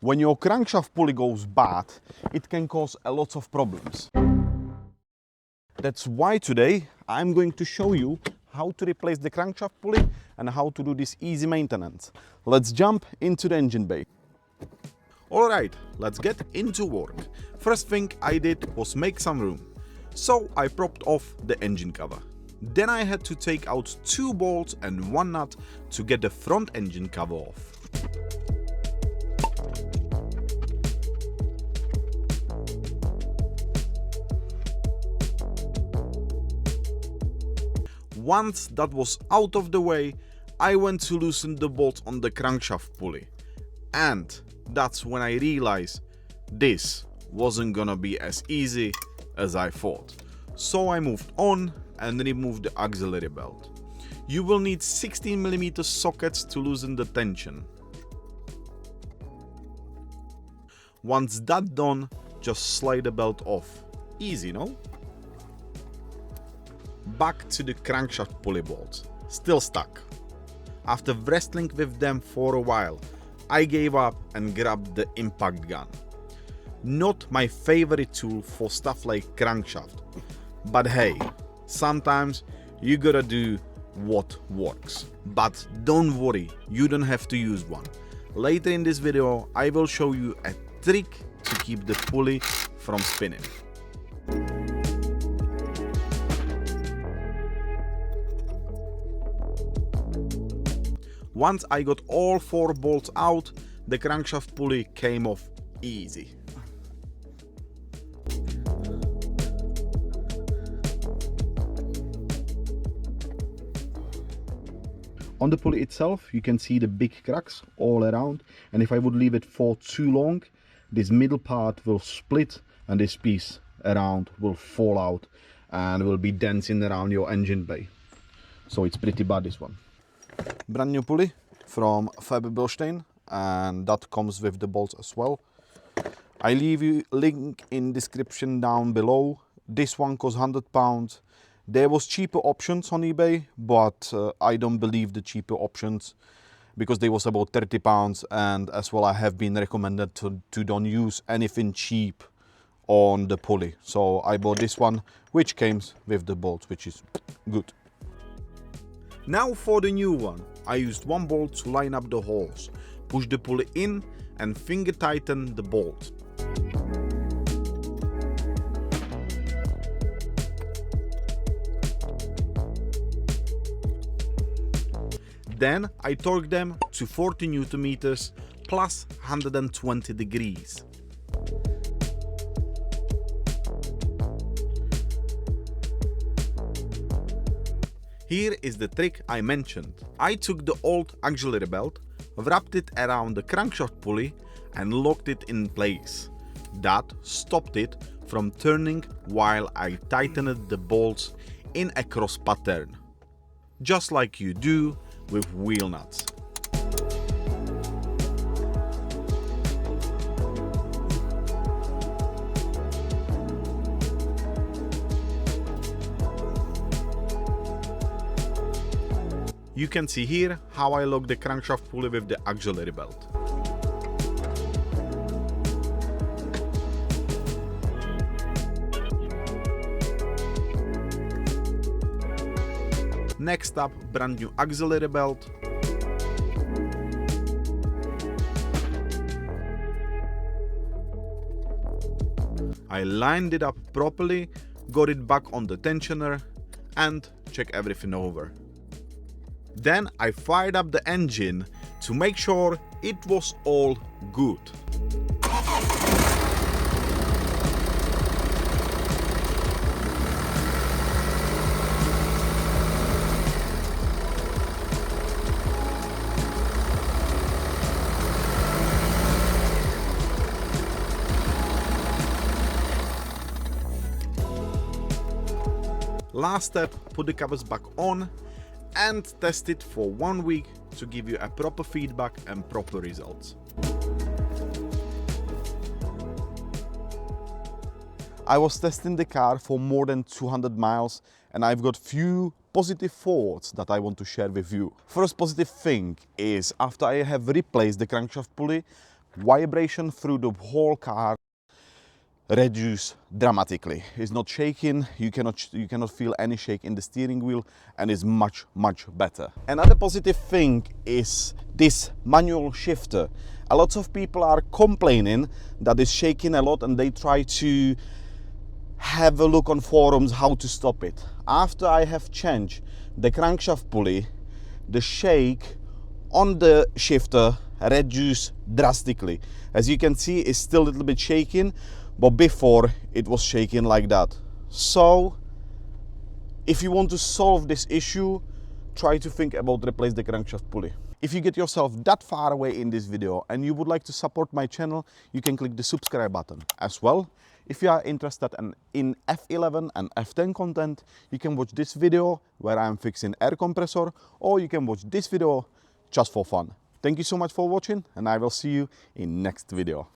When your crankshaft pulley goes bad, it can cause a lot of problems. That's why today I'm going to show you how to replace the crankshaft pulley and how to do this easy maintenance. Let's jump into the engine bay. Alright, let's get into work. First thing I did was make some room. So I propped off the engine cover. Then I had to take out 2 bolts and 1 nut to get the front engine cover off. Once that was out of the way, I went to loosen the bolt on the crankshaft pulley. And that's when I realized this wasn't gonna be as easy as I thought. So I moved on and removed the auxiliary belt. You will need 16mm sockets to loosen the tension. Once that's done, just slide the belt off. Easy, no? Back to the crankshaft pulley bolts, still stuck. After wrestling with them for a while, I gave up and grabbed the impact gun. Not my favorite tool for stuff like crankshaft, but hey, sometimes you gotta do what works. But don't worry, you don't have to use one. Later in this video, I will show you a trick to keep the pulley from spinning. Once I got all 4 bolts out, the crankshaft pulley came off easy. On the pulley itself, you can see the big cracks all around, and if I would leave it for too long, this middle part will split and this piece around will fall out and will be dancing around your engine bay. So it's pretty bad, this one. Brand new pulley from Bilstein, and that comes with the bolts as well. I leave you link in description down below. This one costs £100. There was cheaper options on eBay, but I don't believe the cheaper options because they was about £30, and as well I have been recommended to don't use anything cheap on the pulley. So I bought this one, which comes with the bolts, which is good. Now for the new one, I used 1 bolt to line up the holes, push the pulley in and finger tighten the bolt. Then I torque them to 40 Nm plus 120 degrees. Here is the trick I mentioned. I took the old auxiliary belt, wrapped it around the crankshaft pulley and locked it in place. That stopped it from turning while I tightened the bolts in a cross pattern, just like you do with wheel nuts. You can see here how I lock the crankshaft pulley with the auxiliary belt. Next up, brand new auxiliary belt. I lined it up properly, got it back on the tensioner and check everything over. Then I fired up the engine to make sure it was all good. Last step, put the covers back on and test it for 1 week to give you a proper feedback and proper results. I was testing the car for more than 200 miles and I've got few positive thoughts that I want to share with you. First positive thing is after I have replaced the crankshaft pulley, vibration through the whole car reduce dramatically. It's not shaking, you cannot feel any shake in the steering wheel, and is much better. Another positive thing is this manual shifter. A lot of people are complaining that it's shaking a lot, and they try to have a look on forums how to stop it. After I have changed the crankshaft pulley, the shake on the shifter reduced drastically. As you can see, it's still a little bit shaking, but before it was shaking like that. So if you want to solve this issue, try to think about replace the crankshaft pulley. If you get yourself that far away in this video and you would like to support my channel, you can click the subscribe button. As well, if you are interested in F11 and F10 content, you can watch this video where I'm fixing air compressor, or you can watch this video just for fun. Thank you so much for watching, and I will see you in next video.